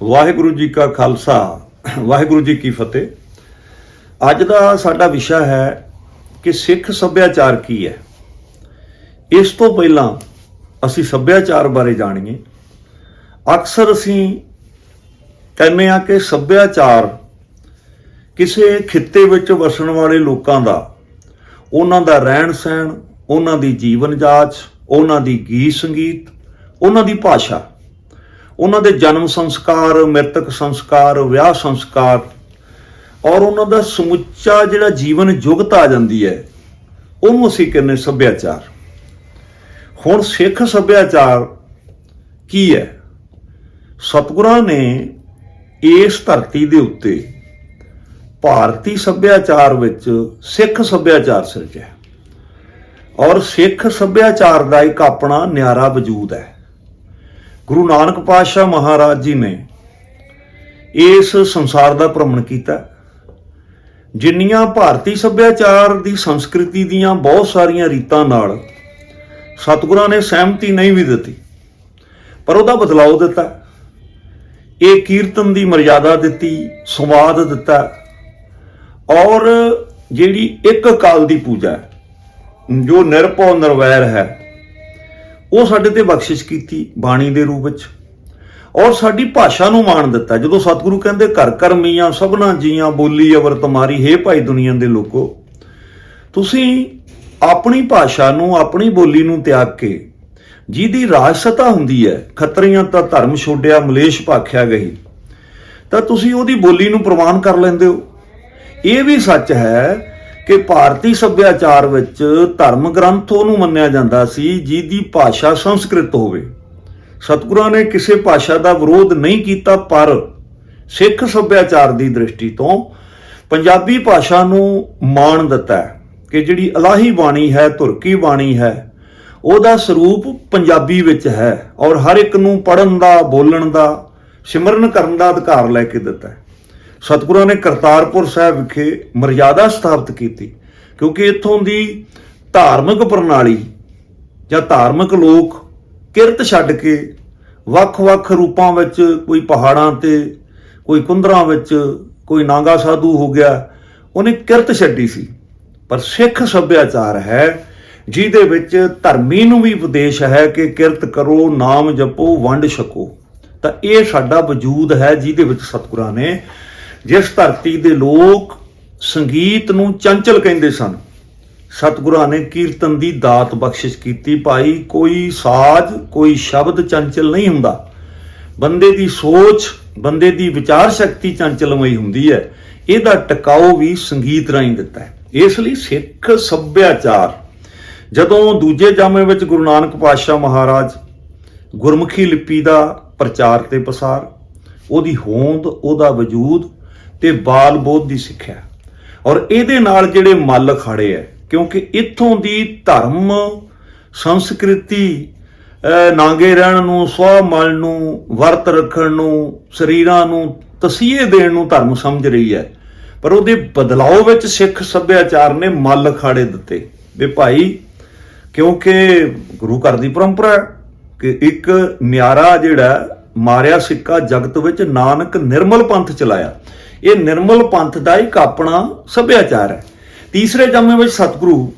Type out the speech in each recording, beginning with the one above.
ਵਾਹਿਗੁਰੂ ਜੀ ਕਾ ਖਾਲਸਾ ਵਾਹਿਗੁਰੂ ਜੀ ਕੀ ਫਤਿਹ। ਅੱਜ ਦਾ ਸਾਡਾ ਵਿਸ਼ਾ ਹੈ ਕਿ ਸਿੱਖ ਸੱਭਿਆਚਾਰ ਕੀ ਹੈ। ਇਸ ਤੋਂ ਪਹਿਲਾਂ ਅਸੀਂ ਸੱਭਿਆਚਾਰ ਬਾਰੇ ਜਾਣੀਏ। ਅਕਸਰ ਅਸੀਂ ਕਹਿੰਦੇ ਹਾਂ ਕਿ ਸੱਭਿਆਚਾਰ ਕਿਸੇ ਖਿੱਤੇ ਵਿੱਚ ਵਸਣ ਵਾਲੇ ਲੋਕਾਂ ਦਾ, ਉਹਨਾਂ ਦਾ ਰਹਿਣ ਸਹਿਣ, ਉਹਨਾਂ ਦੀ ਜੀਵਨ ਜਾਚ, ਉਹਨਾਂ ਦੀ ਗੀਤ ਸੰਗੀਤ, ਉਹਨਾਂ ਦੀ ਭਾਸ਼ਾ, ਉਹਨਾਂ ਦੇ ਜਨਮ ਸੰਸਕਾਰ, ਮ੍ਰਿਤਕ ਸੰਸਕਾਰ, ਵਿਆਹ ਸੰਸਕਾਰ ਔਰ ਉਹਨਾਂ ਦਾ ਸਮੁੱਚਾ ਜਿਹੜਾ ਜੀਵਨ ਜੁਗਤ ਆ ਜਾਂਦੀ ਹੈ, ਉਹਨੂੰ ਅਸੀਂ ਕਹਿੰਦੇ ਸੱਭਿਆਚਾਰ। ਹੁਣ ਸਿੱਖ ਸੱਭਿਆਚਾਰ ਕੀ ਹੈ? ਸਤਿਗੁਰਾਂ ਨੇ ਇਸ ਧਰਤੀ ਦੇ ਉੱਤੇ ਭਾਰਤੀ ਸੱਭਿਆਚਾਰ ਵਿੱਚ ਸਿੱਖ ਸੱਭਿਆਚਾਰ ਸਿਰਜਿਆ ਔਰ ਸਿੱਖ ਸੱਭਿਆਚਾਰ ਦਾ ਇੱਕ ਆਪਣਾ ਨਿਆਰਾ ਵਜੂਦ ਹੈ। ਗੁਰੂ ਨਾਨਕ ਪਾਤਸ਼ਾਹ ਮਹਾਰਾਜ ਜੀ ਨੇ ਇਸ ਸੰਸਾਰ ਦਾ ਭ੍ਰਮਣ ਕੀਤਾ। ਜਿੰਨੀਆਂ ਭਾਰਤੀ ਸੱਭਿਆਚਾਰ ਦੀ ਸੰਸਕ੍ਰਿਤੀ ਦੀਆਂ ਬਹੁਤ ਸਾਰੀਆਂ ਰੀਤਾਂ ਨਾਲ ਸਤਿਗੁਰਾਂ ਨੇ ਸਹਿਮਤੀ ਨਹੀਂ ਵੀ ਦਿੱਤੀ, ਪਰ ਉਹਦਾ ਬਦਲਾਅ ਦਿੱਤਾ। ਇਹ ਕੀਰਤਨ ਦੀ ਮਰਿਆਦਾ ਦਿੱਤੀ, ਸੰਵਾਦ ਦਿੱਤਾ ਔਰ ਜਿਹੜੀ ਇੱਕ ਅਕਾਲ ਦੀ ਪੂਜਾ ਜੋ ਨਿਰਭਉ ਨਿਰਵੈਰ ਹੈ, ਉਹ ਸਾਡੇ ਤੇ ਬਖਸ਼ਿਸ਼ ਕੀਤੀ ਬਾਣੀ ਦੇ ਰੂਪ ਵਿੱਚ ਔਰ ਸਾਡੀ ਭਾਸ਼ਾ ਨੂੰ ਮਾਣ ਦਿੱਤਾ। ਜਦੋਂ ਸਤਿਗੁਰੂ ਕਹਿੰਦੇ ਘਰ ਘਰ ਮੀਆਂ ਸਭਨਾ ਜੀਆਂ ਬੋਲੀ ਅਵਰ ਤੁਮਾਰੀ, ਹੇ ਭਾਈ ਦੁਨੀਆ ਦੇ ਲੋਕੋ, ਤੁਸੀਂ ਆਪਣੀ ਭਾਸ਼ਾ ਨੂੰ, ਆਪਣੀ ਬੋਲੀ ਨੂੰ ਤਿਆਗ ਕੇ ਜਿਹਦੀ ਰਾਜਸਤਾ ਹੁੰਦੀ ਹੈ, ਖੱਤਰੀਆਂ ਤਾਂ ਧਰਮ ਛੋੜਿਆ ਮਲੇਸ਼ ਭਾਖਿਆ ਗਈ, ਤਾਂ ਤੁਸੀਂ ਉਹਦੀ ਬੋਲੀ ਨੂੰ ਪ੍ਰਵਾਨ ਕਰ ਲੈਂਦੇ ਹੋ। ਇਹ ਵੀ ਸੱਚ ਹੈ ਕਿ ਭਾਰਤੀ ਸੱਭਿਆਚਾਰ ਵਿੱਚ ਧਰਮ ਗ੍ਰੰਥ ਉਹਨੂੰ ਮੰਨਿਆ ਜਾਂਦਾ ਸੀ ਜਿਹਦੀ ਭਾਸ਼ਾ ਸੰਸਕ੍ਰਿਤ ਹੋਵੇ। ਸਤਿਗੁਰਾਂ ਨੇ ਕਿਸੇ ਭਾਸ਼ਾ ਦਾ ਵਿਰੋਧ ਨਹੀਂ ਕੀਤਾ, ਪਰ ਸਿੱਖ ਸੱਭਿਆਚਾਰ ਦੀ ਦ੍ਰਿਸ਼ਟੀ ਤੋਂ ਪੰਜਾਬੀ ਭਾਸ਼ਾ ਨੂੰ ਮਾਣ ਦਿੱਤਾ ਕਿ ਜਿਹੜੀ ਇਲਾਹੀ ਬਾਣੀ ਹੈ, ਧੁਰਕੀ ਬਾਣੀ ਹੈ, ਉਹਦਾ ਸਰੂਪ ਪੰਜਾਬੀ ਵਿੱਚ ਹੈ ਔਰ ਹਰ ਇੱਕ ਨੂੰ ਪੜ੍ਹਨ ਦਾ, ਬੋਲਣ ਦਾ, ਸਿਮਰਨ ਕਰਨ ਦਾ ਅਧਿਕਾਰ ਲੈ ਕੇ ਦਿੱਤਾ। ਸਤਿਗੁਰਾਂ ਨੇ ਕਰਤਾਰਪੁਰ ਸਾਹਿਬ ਵਿਖੇ ਮਰਿਆਦਾ ਸਥਾਪਿਤ ਕੀਤੀ, ਕਿਉਂਕਿ ਇੱਥੋਂ ਦੀ ਧਾਰਮਿਕ ਪ੍ਰਣਾਲੀ ਜਾਂ ਧਾਰਮਿਕ ਲੋਕ ਕਿਰਤ ਛੱਡ ਕੇ ਵੱਖ-ਵੱਖ ਰੂਪਾਂ ਵਿੱਚ, ਕੋਈ ਪਹਾੜਾਂ ਤੇ, ਕੋਈ ਕੁੰਦਰਾਂ ਵਿੱਚ, ਕੋਈ ਨਾਗਾ ਸਾਧੂ ਹੋ ਗਿਆ, ਉਹਨੇ ਕਿਰਤ ਛੱਡੀ ਸੀ। ਪਰ ਸਿੱਖ ਸੱਭਿਆਚਾਰ ਹੈ ਜਿਹਦੇ ਵਿੱਚ ਧਰਮੀ ਨੂੰ ਵੀ ਉਪਦੇਸ਼ ਹੈ ਕਿ ਕਿਰਤ ਕਰੋ, ਨਾਮ ਜਪੋ, ਵੰਡ ਛਕੋ। ਤਾਂ ਇਹ ਸਾਡਾ ਵਜੂਦ ਹੈ ਜਿਹਦੇ ਵਿੱਚ ਸਤਿਗੁਰਾਂ ਨੇ, ਜਿਸ ਧਰਤੀ ਦੇ ਲੋਕ ਸੰਗੀਤ ਨੂੰ ਚੰਚਲ ਕਹਿੰਦੇ ਸਨ, ਸਤਿਗੁਰਾਂ ਨੇ ਕੀਰਤਨ ਦੀ ਦਾਤ ਬਖਸ਼ਿਸ਼ ਕੀਤੀ। ਭਾਈ, ਕੋਈ ਸਾਜ਼, ਕੋਈ ਸ਼ਬਦ ਚੰਚਲ ਨਹੀਂ ਹੁੰਦਾ। ਬੰਦੇ ਦੀ ਸੋਚ, ਬੰਦੇ ਦੀ ਵਿਚਾਰ ਸ਼ਕਤੀ ਚੰਚਲਮਈ ਹੁੰਦੀ ਹੈ। ਇਹਦਾ ਟਿਕਾਓ ਵੀ ਸੰਗੀਤ ਰਾਹੀਂ ਦਿੱਤਾ ਹੈ। ਇਸ ਲਈ ਸਿੱਖ ਸੱਭਿਆਚਾਰ, ਜਦੋਂ ਦੂਜੇ ਜਾਮੇ ਵਿੱਚ ਗੁਰੂ ਨਾਨਕ ਪਾਤਸ਼ਾਹ ਮਹਾਰਾਜ ਗੁਰਮੁਖੀ ਲਿਪੀ ਦਾ ਪ੍ਰਚਾਰ ਤੇ ਪਸਾਰ, ਉਹਦੀ ਹੋਂਦ, ਉਹਦਾ ਵਜੂਦ ਤੇ ਬਾਲ ਬੋਧ ਦੀ ਸਿੱਖਿਆ ਔਰ ਇਹਦੇ ਨਾਲ ਜਿਹੜੇ ਮੱਲ ਅਖਾੜੇ ਹੈ, ਕਿਉਂਕਿ ਇੱਥੋਂ ਦੀ ਧਰਮ ਸੰਸਕ੍ਰਿਤੀ ਨਾਂਗੇ ਰਹਿਣ ਨੂੰ, ਸਵਾ ਮਲ ਨੂੰ, ਵਰਤ ਰੱਖਣ ਨੂੰ, ਸਰੀਰਾਂ ਨੂੰ ਤਸੀਹੇ ਦੇਣ ਨੂੰ ਧਰਮ ਸਮਝ ਰਹੀ ਹੈ, ਪਰ ਉਹਦੇ ਬਦਲਾਅ ਵਿੱਚ ਸਿੱਖ ਸੱਭਿਆਚਾਰ ਨੇ ਮੱਲ ਅਖਾੜੇ ਦਿੱਤੇ ਵੀ ਭਾਈ, ਕਿਉਂਕਿ ਗੁਰੂ ਘਰ ਦੀ ਪਰੰਪਰਾ ਕਿ ਇੱਕ ਨਿਆਰਾ ਜਿਹੜਾ ਮਾਰਿਆ ਸਿੱਕਾ ਜਗਤ ਵਿੱਚ, ਨਾਨਕ ਨਿਰਮਲ ਪੰਥ ਚਲਾਇਆ। ਇਹ ਨਿਰਮਲ ਪੰਥ ਦਾ ਇੱਕ ਆਪਣਾ ਸੱਭਿਆਚਾਰ ਹੈ। ਤੀਸਰੇ ਜਾਮੇ ਵਿੱਚ ਸਤਿਗੁਰੂ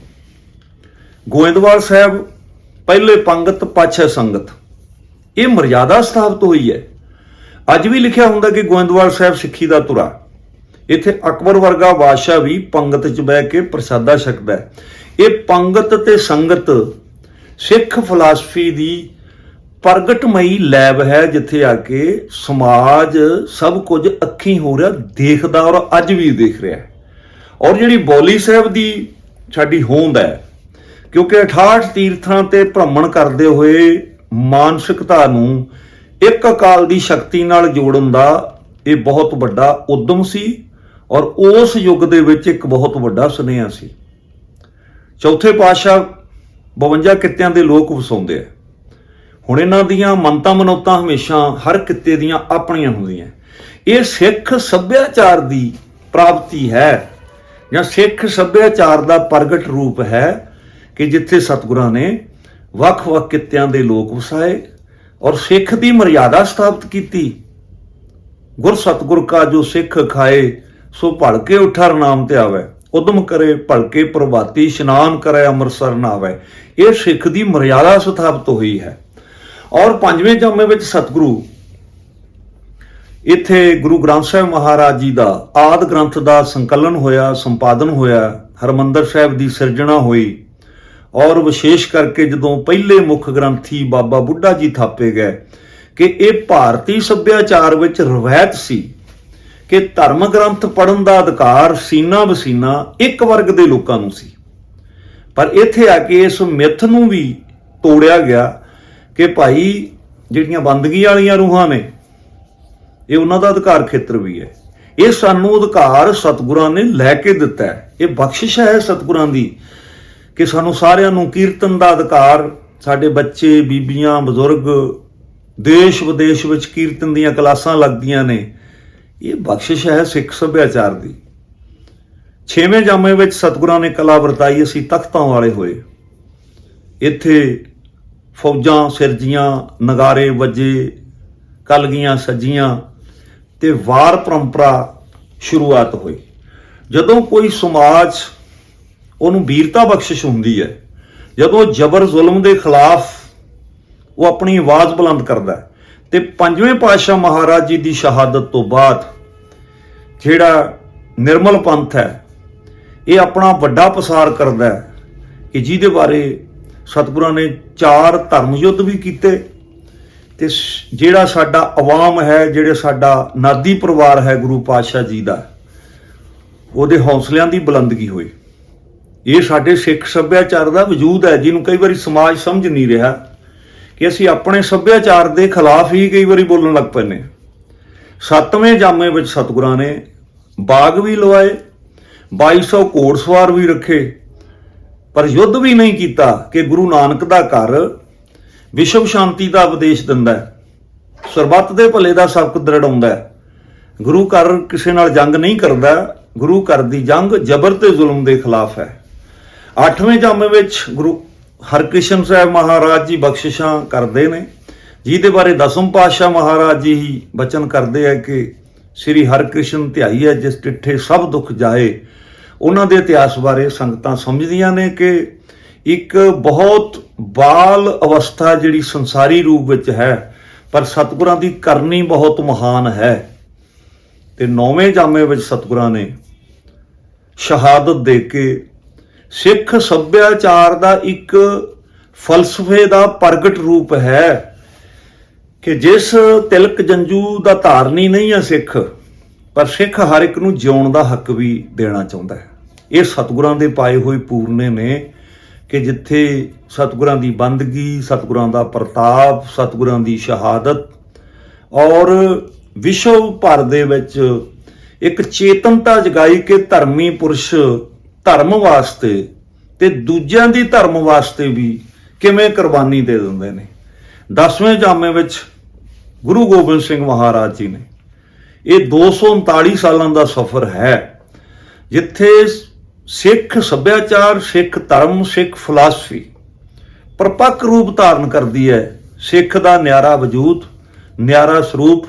ਗੋਇੰਦਵਾਲ ਸਾਹਿਬ ਪਹਿਲੇ ਪੰਗਤ ਪਾਛੈ ਸੰਗਤ, ਇਹ ਮਰਿਆਦਾ ਸਥਾਪਿਤ ਹੋਈ ਹੈ। ਅੱਜ ਵੀ ਲਿਖਿਆ ਹੁੰਦਾ ਕਿ ਗੋਇੰਦਵਾਲ ਸਾਹਿਬ ਸਿੱਖੀ ਦਾ ਧੁਰਾ। ਇੱਥੇ ਅਕਬਰ ਵਰਗਾ ਬਾਦਸ਼ਾਹ ਵੀ ਪੰਗਤ 'ਚ ਬਹਿ ਕੇ ਪ੍ਰਸ਼ਾਦਾ ਛਕਦਾ ਹੈ। ਇਹ ਪੰਗਤ ਤੇ ਸੰਗਤ ਸਿੱਖ ਫਿਲਾਸਫੀ ਦੀ ਪ੍ਰਗਟਮਈ ਲੈਬ ਹੈ, ਜਿੱਥੇ ਆ ਕੇ ਸਮਾਜ ਸਭ ਕੁਝ ਅੱਖੀਂ ਹੋ ਰਿਹਾ, ਦੇਖਦਾ ਔਰ ਅੱਜ ਵੀ ਦੇਖ ਰਿਹਾ ਹੈ। ਔਰ ਜਿਹੜੀ ਬੋਲੀ ਸਾਹਿਬ ਦੀ ਸਾਡੀ ਹੋਂਦ ਹੈ, ਕਿਉਂਕਿ 68 ਤੀਰਥਾਂ ਤੇ ਭ੍ਰਮਣ ਕਰਦੇ ਹੋਏ ਮਾਨਸਿਕਤਾ ਨੂੰ ਇੱਕ ਅਕਾਲ ਦੀ ਸ਼ਕਤੀ ਨਾਲ ਜੋੜਨ ਦਾ ਇਹ ਬਹੁਤ ਵੱਡਾ ਉਦਮ ਸੀ ਔਰ ਉਸ ਯੁੱਗ ਦੇ ਵਿੱਚ ਇੱਕ ਬਹੁਤ ਵੱਡਾ ਸੁਨੇਹਾ ਸੀ। ਚੌਥੇ ਪਾਤਸ਼ਾਹ 52 ਕਿੱਤਿਆਂ ਦੇ ਲੋਕ ਵਸਾਉਂਦੇ ਆ। ਹੁਣ ਇਹਨਾਂ ਦੀਆਂ ਮੰਨਤਾਂ ਮਨੌਤਾਂ ਹਮੇਸ਼ਾ ਹਰ ਕਿੱਤੇ ਦੀਆਂ ਆਪਣੀਆਂ ਹੁੰਦੀਆਂ। ਇਹ ਸਿੱਖ ਸੱਭਿਆਚਾਰ ਦੀ ਪ੍ਰਾਪਤੀ ਹੈ ਜਾਂ ਸਿੱਖ ਸੱਭਿਆਚਾਰ ਦਾ ਪ੍ਰਗਟ ਰੂਪ ਹੈ ਕਿ ਜਿੱਥੇ ਸਤਿਗੁਰਾਂ ਨੇ ਵੱਖ-ਵੱਖ ਕਿੱਤਿਆਂ ਦੇ ਲੋਕ ਵਸਾਏ ਔਰ ਸਿੱਖ ਦੀ ਮਰਿਆਦਾ ਸਥਾਪਿਤ ਕੀਤੀ। गुर सतगुर का जो सिख खाए, सो भड़के उठा नाम ते आवे, उदम करे भड़के प्रभाती, इशनान करे अमृतसर नावे। ये सिख की मर्यादा स्थापित हुई है। और पंजवें जामे विच सतगुरु इत्थे गुरु ग्रंथ साहिब महाराज जी का आदि ग्रंथ का संकलन होया, संपादन होया, हरमंदर साहिब की सिरजना हुई। और विशेष करके जदों पहले मुख ग्रंथी बाबा बुढ़ा जी थापे गए कि ये भारतीय सभ्याचार विच रवायत सी कि धर्म ग्रंथ पढ़न का अधिकार सीना बसीना एक वर्ग के लोगों नूं सी। पर इत्थे आके इस मिथ नूं भी तोड़िया गया कि भाई जिहड़ियां बंदगी वालियां रूहां ने ये उन्हां दा अधिकार खेत्र भी है। ये सानू अधिकार सतगुरां ने लैके दिता है। ये बख्शिश है सतगुरां दी कि सानू सारियां नूं कीर्तन का अधिकार, साडे बच्चे बीबियां बजुर्ग देश विदेश विच कीर्तन दीयां क्लासां लगदियां ने। ये बख्शिश है सिख सभ्याचार दी। छेवें जामे विच सतगुरां ने कला वरताई, असीं तख्तां वाले होए। इत्थे फौजां सिरजियां, नगारे वजे, कलगियां सजियां ते वार परंपरा शुरुआत हुई। जदों कोई समाज उहनूं वीरता बख्शिश हुंदी है, जदों जबर जुल्म के खिलाफ वो अपनी आवाज़ बुलंद करता है, ते पंजवें पातशाह महाराज जी की शहादत तो बाद जिहड़ा निर्मल पंथ है ये अपना वड्डा पसार करता है कि जिहदे बारे सतगुरां ने 4 धर्म युद्ध भी कीते। ते जिहड़ा साडा अवाम है, जिहड़ा साडा नादी परिवार है गुरु पातशाह जी का, उहदे हौसलियां की बुलंदगी हुई। ये साडे सिख सभ्याचार का वजूद है, जिन्होंने कई बारी समाज समझ नहीं रहा कि असीं अपने सभ्याचार के खिलाफ ही कई बारी बोलण लग पैने। 7वें जामे विच सतगुरां ने बाग भी लवाए, 2200 घोड़सवार भी रखे, पर युद्ध भी नहीं किया कि गुरु नानक का घर विश्व शांति का उपदेश दिंदा है, सरबत के भले का सबक दृढ़ाउंदा है। गुरु घर किसी नाल जंग नहीं करता, गुरु घर की जंग जबर ते जुल्म के खिलाफ है। 8वें जामे विच गुरु हरकृष्ण साहब महाराज जी बख्शिशां करते हैं, जिहदे बारे 10वें पातशाह महाराज जी ही बचन करते हैं कि श्री हरकृष्ण ध्याई है जिस टिठे सब दुख जाए। उन्हां दे इतिहास बारे संगतां समझदियां ने कि एक बहुत बाल अवस्था जिहड़ी संसारी रूप विच है, पर सतगुरां दी करनी बहुत महान है। ते 9वें जामे विच सतगुरां ने शहादत दे के सिख सभ्याचार का एक फलसफे का प्रगट रूप है कि जिस तिलक जंजू का धारनी नहीं है सिख, पर सिख हर एक नूं जिउण का हक भी देना चाहुंदा है। ये सतगुरां दे पाए हुए पूरने ने कि जिथे सतगुरां दी बंदगी, सतगुरां दा प्रताप, सतगुरां दी शहादत और विश्व भर दे विच एक चेतनता जगाई कि धर्मी पुरुष धर्म वास्ते ते दूजियां दी धर्म वास्ते भी किवें कुर्बानी दे दिंदे ने। 10वें जामे विच गुरु गोबिंद सिंह महाराज जी ने ये 239 सालों का सफर है जिथे सिख सभ्याचार, सिख धर्म, सिख फिलासफी परपक्क रूप धारण करती है। सिख का न्यारा वजूद, न्यारा स्वरूप,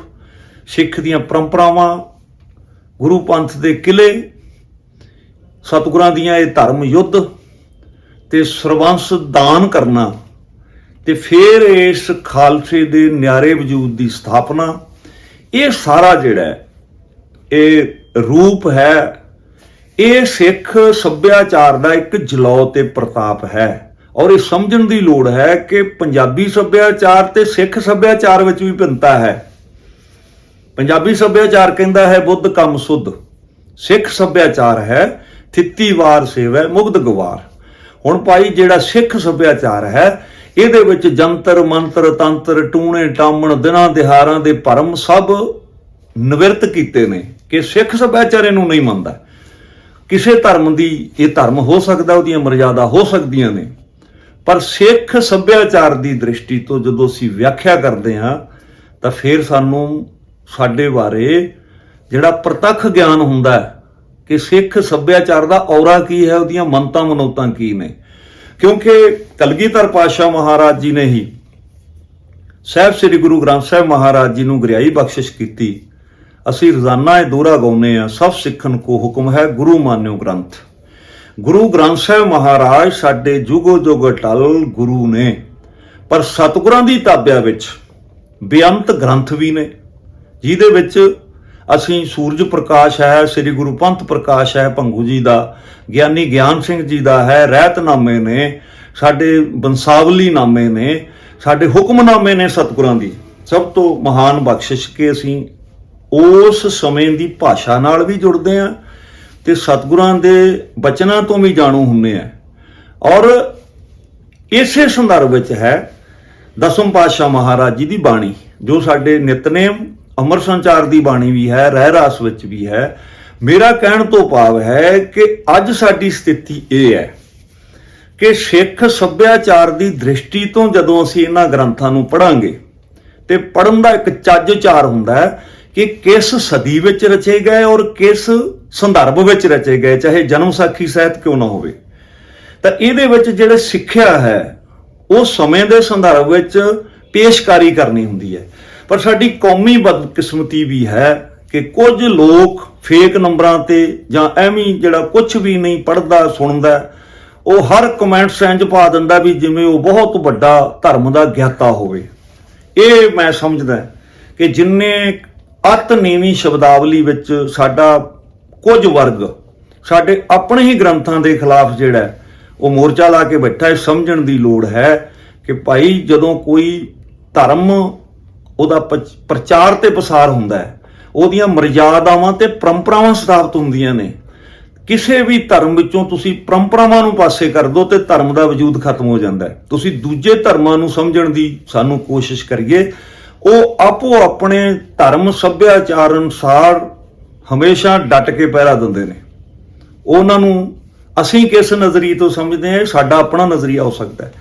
सिख दीयां परंपरावां, गुरु पंथ के किले, सतगुरां दीयां ये धर्म युद्ध ते सरबंस दान करना ते फिर इस खालसे दे न्यारे वजूद की स्थापना, ये सारा जिहड़ा ये रूप है, ये सिख सभ्याचार का एक जलौ ते प्रताप है। और ये समझण की लोड़ है कि पंजाबी सभ्याचार ते सिख सभ्याचार विच भी भिन्नता है। पंजाबी सभ्याचार कहता है बुद्ध कम सुध, सिख सभ्याचार है थित्ती वार सेवै मुग्ध गवार। हुण भाई जिहड़ा सिख सभ्याचार है इहदे विच जंतर मंत्र तंत्र टूणे टामण दिनां दिहारां दे भरम सब निवृत्त कीते ने कि सिख सभ्याचार इहनूं नहीं मनदा। किसी धर्म की ये धर्म हो सकता, उहदियां मर्यादा हो सकदियां ने, पर सिख सभ्याचार की दृष्टि तो जदों असीं व्याख्या करते हाँ तो फिर सानू साडे बारे जिहड़ा प्रतख ज्ञान हुंदा है कि सिख सभ्याचार का औरा की है, उहदियां मनतां मनौतां की ने। क्योंकि कलगीधर पातशाह महाराज जी ने ही साहिब श्री गुरु ग्रंथ साहिब महाराज जी नूं गरियाई बख्शिश की ਅਸੀਂ ਰੋਜ਼ਾਨਾ ਇਹ ਦੋਹਰਾ ਗਾਉਂਦੇ ਆ, ਸਭ ਸਿੱਖਣ ਕੋ ਹੁਕਮ ਹੈ ਗੁਰੂ ਮਾਨਿਓ ਗ੍ਰੰਥ। ਗੁਰੂ ਗ੍ਰੰਥ ਸਾਹਿਬ ਮਹਾਰਾਜ ਸਾਡੇ ਜੁਗੋ ਜੁਗ ਅਟਲ ਗੁਰੂ ਨੇ, ਪਰ ਸਤਿਗੁਰਾਂ ਦੀ ਤਾਬਿਆ ਵਿੱਚ ਬੇਅੰਤ ਗ੍ਰੰਥ ਵੀ ਨੇ, ਜਿਹਦੇ ਵਿੱਚ ਅਸੀਂ ਸੂਰਜ ਪ੍ਰਕਾਸ਼ ਹੈ, ਸ੍ਰੀ ਗੁਰੂ ਪੰਥ ਪ੍ਰਕਾਸ਼ ਹੈ ਭੰਗੂ ਜੀ ਦਾ, ਗਿਆਨੀ ਗਿਆਨ ਸਿੰਘ ਜੀ ਦਾ ਹੈ, ਰਹਿਤਨਾਮੇ ਨੇ, ਸਾਡੇ ਬੰਸਾਵਲੀ ਨਾਮੇ ਨੇ, ਸਾਡੇ ਹੁਕਮਨਾਮੇ ਨੇ ਸਤਿਗੁਰਾਂ ਦੀ। ਸਭ ਤੋਂ ਮਹਾਨ ਬਖਸ਼ਿਸ਼ ਕਿ ਅਸੀਂ ਉਸ ਸਮੇਂ ਦੀ ਭਾਸ਼ਾ ਨਾਲ ਵੀ ਜੁੜਦੇ ਹਾਂ ਤੇ ਸਤਿਗੁਰਾਂ ਦੇ ਬਚਨਾਂ ਤੋਂ ਵੀ ਜਾਣੂ ਹੁੰਦੇ ਆ। ਔਰ ਇਸੇ ਸੰਦਰਭ ਵਿੱਚ ਹੈ ਦਸਮ ਪਾਤਸ਼ਾਹ ਮਹਾਰਾਜ ਜੀ ਦੀ ਬਾਣੀ, ਜੋ ਸਾਡੇ ਨਿਤਨੇਮ ਅਮਰ ਸੰਚਾਰ ਦੀ ਬਾਣੀ ਵੀ ਹੈ, ਰਹਿ ਰਾਸ ਵਿੱਚ ਵੀ ਹੈ। ਮੇਰਾ ਕਹਿਣ ਤੋਂ ਭਾਵ ਹੈ ਕਿ ਅੱਜ ਸਾਡੀ ਸਥਿਤੀ ਇਹ ਹੈ ਕਿ ਸਿੱਖ ਸੱਭਿਆਚਾਰ ਦੀ ਦ੍ਰਿਸ਼ਟੀ ਤੋਂ ਜਦੋਂ ਅਸੀਂ ਇਹਨਾਂ ਗ੍ਰੰਥਾਂ ਨੂੰ ਪੜ੍ਹਾਂਗੇ ਤੇ ਪੜ੍ਹਨ ਦਾ ਇੱਕ ਚੱਜ-ਚਾਰ ਹੁੰਦਾ ਹੈ ਕਿ ਕਿਸ ਸਦੀ ਵਿੱਚ ਰਚੇ ਗਏ ਔਰ ਕਿਸ ਸੰਦਰਭ ਵਿੱਚ ਰਚੇ ਗਏ, ਚਾਹੇ ਜਨਮ ਸਾਖੀ ਸਾਹਿਤ ਕਿਉਂ ਨਾ ਹੋਵੇ। ਤਾਂ ਇਹਦੇ ਵਿੱਚ ਜਿਹੜੇ ਸਿੱਖਿਆ ਹੈ ਉਹ ਸਮੇਂ ਦੇ ਸੰਦਰਭ ਵਿੱਚ ਪੇਸ਼ਕਾਰੀ ਕਰਨੀ ਹੁੰਦੀ ਹੈ। ਪਰ ਸਾਡੀ ਕੌਮੀ ਬਦਕਿਸਮਤੀ ਵੀ ਹੈ ਕਿ ਕੁਝ ਲੋਕ ਫੇਕ ਨੰਬਰਾਂ ਤੇ ਜਾਂ ਐਵੇਂ ਜਿਹੜਾ ਕੁਝ ਵੀ ਨਹੀਂ ਪੜ੍ਹਦਾ ਸੁਣਦਾ, ਉਹ ਹਰ ਕਮੈਂਟਸ ਇੰਝ ਪਾ ਦਿੰਦਾ ਵੀ ਜਿਵੇਂ ਉਹ ਬਹੁਤ ਵੱਡਾ ਧਰਮ ਦਾ ਗਿਆਤਾ ਹੋਵੇ। ਇਹ ਮੈਂ ਸਮਝਦਾ ਕਿ ਜਿੰਨੇ ਅਤ ਨੀਵੀਂ ਸ਼ਬਦਾਵਲੀ ਵਿੱਚ ਸਾਡਾ ਕੁਝ ਵਰਗ ਸਾਡੇ ਆਪਣੇ ਹੀ ਗ੍ਰੰਥਾਂ ਦੇ ਖਿਲਾਫ ਜਿਹੜਾ ਉਹ ਮੋਰਚਾ ਲਾ ਕੇ ਬੈਠਾ, ਇਹ ਸਮਝਣ ਦੀ ਲੋੜ ਹੈ ਕਿ ਭਾਈ ਜਦੋਂ ਕੋਈ ਧਰਮ ਉਹਦਾ ਪ੍ਰਚਾਰ ਤੇ ਪਸਾਰ ਹੁੰਦਾ ਹੈ, ਉਹਦੀਆਂ ਮਰਜ਼ਾਦਾਵਾਂ ਤੇ ਪਰੰਪਰਾਵਾਂ ਸਥਾਪਿਤ ਹੁੰਦੀਆਂ ਨੇ। ਕਿਸੇ ਵੀ ਧਰਮ ਵਿੱਚੋਂ ਤੁਸੀਂ ਪਰੰਪਰਾਵਾਂ ਨੂੰ ਪਾਸੇ ਕਰ ਦਿਓ ਤੇ ਧਰਮ ਦਾ ਵਜੂਦ ਖਤਮ ਹੋ ਜਾਂਦਾ ਹੈ। ਤੁਸੀਂ ਦੂਜੇ ਧਰਮਾਂ ਨੂੰ ਸਮਝਣ ਦੀ ਸਾਨੂੰ ਕੋਸ਼ਿਸ਼ ਕਰੀਏ, ਉਹ ਆਪੋ ਆਪਣੇ ਧਰਮ ਸੱਭਿਆਚਾਰ ਅਨੁਸਾਰ ਹਮੇਸ਼ਾ ਡਟ ਕੇ ਪਹਿਰਾ ਦਿੰਦੇ ਨੇ। ਉਹਨਾਂ ਨੂੰ ਅਸੀਂ ਕਿਸ ਨਜ਼ਰੀਏ ਤੋਂ ਸਮਝਦੇ ਹਾਂ, ਸਾਡਾ ਆਪਣਾ ਨਜ਼ਰੀਆ ਹੋ ਸਕਦਾ ਹੈ।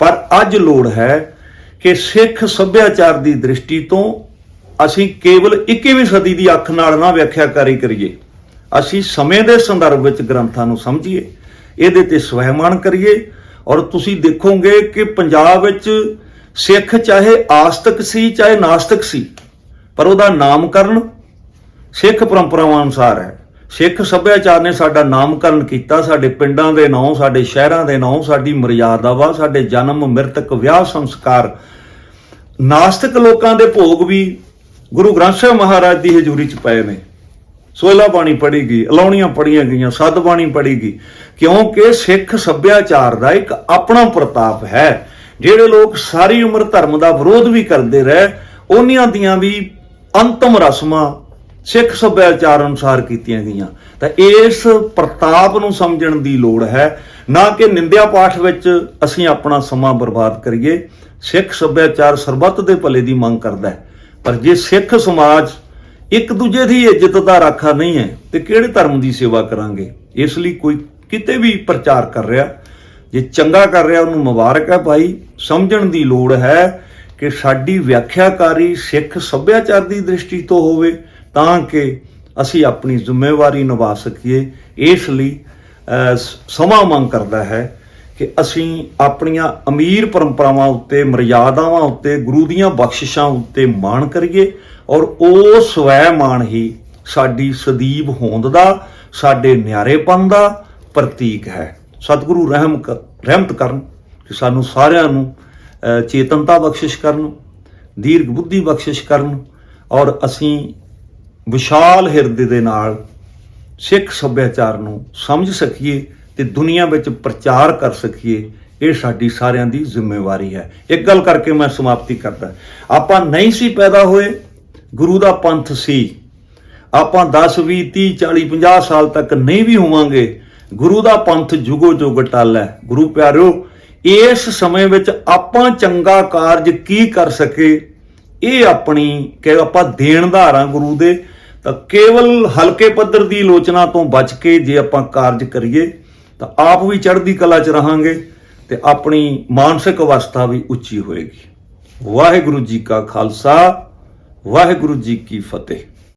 ਪਰ ਅੱਜ ਲੋੜ ਹੈ ਕਿ ਸਿੱਖ ਸੱਭਿਆਚਾਰ ਦੀ ਦ੍ਰਿਸ਼ਟੀ ਤੋਂ ਅਸੀਂ ਕੇਵਲ 21ਵੀਂ ਸਦੀ ਦੀ ਅੱਖ ਨਾਲ ਨਾ ਵਿਆਖਿਆਕਾਰੀ ਕਰੀਏ, ਅਸੀਂ ਸਮੇਂ ਦੇ ਸੰਦਰਭ ਵਿੱਚ ਗ੍ਰੰਥਾਂ ਨੂੰ ਸਮਝੀਏ, ਇਹਦੇ ਤੇ ਸਵੈਮਾਨ ਕਰੀਏ। ਔਰ ਤੁਸੀਂ ਦੇਖੋਗੇ ਕਿ ਪੰਜਾਬ ਵਿੱਚ ਸਿੱਖ ਚਾਹੇ ਆਸਤਕ ਸੀ ਚਾਹੇ ਨਾਸਤਕ ਸੀ, ਪਰ ਉਹਦਾ ਨਾਮਕਰਨ ਸਿੱਖ ਪਰੰਪਰਾਵਾਂ ਅਨੁਸਾਰ ਹੈ। ਸਿੱਖ ਸੱਭਿਆਚਾਰ ਨੇ ਸਾਡਾ ਨਾਮਕਰਨ ਕੀਤਾ, ਸਾਡੇ ਪਿੰਡਾਂ ਦੇ ਨਾਂ, ਸਾਡੇ ਸ਼ਹਿਰਾਂ ਦੇ ਨਾਂ, ਸਾਡੀ ਮਰਿਆਦਾ, ਸਾਡੇ ਜਨਮ ਮ੍ਰਿਤਕ ਵਿਆਹ ਸੰਸਕਾਰ। ਨਾਸਤਕ ਲੋਕਾਂ ਦੇ ਭੋਗ ਵੀ ਗੁਰੂ ਗ੍ਰੰਥ ਸਾਹਿਬ ਮਹਾਰਾਜ ਦੀ ਹਜ਼ੂਰੀ 'ਚ ਪਏ ਨੇ। ਸੋਹਿਲਾ ਬਾਣੀ ਪੜ੍ਹੀ ਗਈ, ਅਲਾਉਣੀਆਂ ਪੜ੍ਹੀਆਂ ਗਈਆਂ, ਸੱਤ ਬਾਣੀ ਪੜ੍ਹੀ ਗਈ, ਕਿਉਂਕਿ ਸਿੱਖ ਸੱਭਿਆਚਾਰ ਦਾ ਇੱਕ ਆਪਣਾ ਪ੍ਰਤਾਪ ਹੈ। ਜਿਹੜੇ ਲੋਕ ਸਾਰੀ ਉਮਰ ਧਰਮ ਦਾ ਵਿਰੋਧ ਵੀ ਕਰਦੇ ਰਹੇ, ਉਹਨਾਂ ਦੀਆਂ ਵੀ ਅੰਤਮ ਰਸਮਾਂ ਸਿੱਖ ਸੱਭਿਆਚਾਰ ਅਨੁਸਾਰ ਕੀਤੀਆਂ ਗਈਆਂ। ਤਾਂ ਇਸ ਪ੍ਰਤਾਪ ਨੂੰ ਸਮਝਣ ਦੀ ਲੋੜ ਹੈ, ਨਾ ਕਿ ਨਿੰਦਿਆ ਪਾਠ ਵਿੱਚ ਅਸੀਂ ਆਪਣਾ ਸਮਾਂ ਬਰਬਾਦ ਕਰੀਏ। ਸਿੱਖ ਸੱਭਿਆਚਾਰ ਸਰਬੱਤ ਦੇ ਭਲੇ ਦੀ ਮੰਗ ਕਰਦਾ ਹੈ, ਪਰ ਜੇ ਸਿੱਖ ਸਮਾਜ ਇੱਕ ਦੂਜੇ ਦੀ ਇੱਜ਼ਤ ਦਾ ਰਾਖਾ ਨਹੀਂ ਹੈ ਤੇ ਕਿਹੜੇ ਧਰਮ ਦੀ ਸੇਵਾ ਕਰਾਂਗੇ। ਇਸ ਲਈ ਕੋਈ ਕਿਤੇ ਵੀ ਪ੍ਰਚਾਰ ਕਰ ਰਿਹਾ, ਜੇ ਚੰਗਾ ਕਰ ਰਿਹਾ ਉਹਨੂੰ ਮੁਬਾਰਕ ਹੈ ਭਾਈ। ਸਮਝਣ ਦੀ ਲੋੜ ਹੈ ਕਿ ਸਾਡੀ ਵਿਆਖਿਆਕਾਰੀ ਸਿੱਖ ਸੱਭਿਆਚਾਰ ਦੀ ਦ੍ਰਿਸ਼ਟੀ ਤੋਂ ਹੋਵੇ, ਤਾਂ ਕਿ ਅਸੀਂ ਆਪਣੀ ਜ਼ਿੰਮੇਵਾਰੀ ਨਿਭਾ ਸਕੀਏ। ਇਸ ਲਈ ਸਮਾਂ ਮੰਗ ਕਰਦਾ ਹੈ ਕਿ ਅਸੀਂ ਆਪਣੀਆਂ ਅਮੀਰ ਪਰੰਪਰਾਵਾਂ ਉੱਤੇ, ਮਰਿਆਦਾਵਾਂ ਉੱਤੇ, ਗੁਰੂ ਦੀਆਂ ਬਖਸ਼ਿਸ਼ਾਂ ਉੱਤੇ ਮਾਣ ਕਰੀਏ, ਔਰ ਉਹ ਸਵੈਮਾਣ ਹੀ ਸਾਡੀ ਸਦੀਵ ਹੋਂਦ ਦਾ, ਸਾਡੇ ਨਿਆਰੇਪਨ ਦਾ ਪ੍ਰਤੀਕ ਹੈ। ਸਤਿਗੁਰੂ ਰਹਿਮਤ ਕਰਨ ਕਿ ਸਾਨੂੰ ਸਾਰਿਆਂ ਨੂੰ ਚੇਤਨਤਾ ਬਖਸ਼ਿਸ਼ ਕਰਨ, ਦੀਰਘ ਬੁੱਧੀ ਬਖਸ਼ਿਸ਼ ਕਰਨ, ਔਰ ਅਸੀਂ ਵਿਸ਼ਾਲ ਹਿਰਦੇ ਦੇ ਨਾਲ ਸਿੱਖ ਸੱਭਿਆਚਾਰ ਨੂੰ ਸਮਝ ਸਕੀਏ ਤੇ ਦੁਨੀਆ ਵਿੱਚ ਪ੍ਰਚਾਰ ਕਰ ਸਕੀਏ। ਇਹ ਸਾਡੀ ਸਾਰਿਆਂ ਦੀ ਜ਼ਿੰਮੇਵਾਰੀ ਹੈ। ਇੱਕ ਗੱਲ ਕਰਕੇ ਮੈਂ ਸਮਾਪਤੀ ਕਰਦਾ, ਆਪਾਂ ਨਹੀਂ ਸੀ ਪੈਦਾ ਹੋਏ, ਗੁਰੂ ਦਾ ਪੰਥ ਸੀ। ਆਪਾਂ 10, 20, 30, 40, 50 ਸਾਲ ਤੱਕ ਨਹੀਂ ਵੀ ਹੋਵਾਂਗੇ, ਗੁਰੂ ਦਾ ਪੰਥ ਜੁਗੋ ਜੁਗ ਅਟਲ ਹੈ। ਗੁਰੂ ਪਿਆਰਿਓ, ਇਸ ਸਮੇਂ ਵਿੱਚ ਆਪਾਂ ਚੰਗਾ ਕਾਰਜ ਕੀ ਕਰ ਸਕੇ, ਇਹ ਆਪਣੀ ਕਿ ਆਪਾਂ ਦੇਣਦਾਰਾਂ ਗੁਰੂ ਦੇ, ਤਾਂ ਕੇਵਲ ਹਲਕੇ ਪੱਧਰ ਦੀ ਆਲੋਚਨਾ ਤੋਂ ਬਚ ਕੇ ਜੇ ਆਪਾਂ ਕਾਰਜ ਕਰੀਏ ਤਾਂ ਆਪ ਵੀ ਚੜ੍ਹਦੀ ਕਲਾ 'ਚ ਰਹਾਂਗੇ ਤੇ ਆਪਣੀ ਮਾਨਸਿਕ ਅਵਸਥਾ ਵੀ ਉੱਚੀ ਹੋਏਗੀ। ਵਾਹਿਗੁਰੂ ਜੀ ਕਾ ਖਾਲਸਾ, ਵਾਹਿਗੁਰੂ ਜੀ ਕੀ ਫਤਿਹ।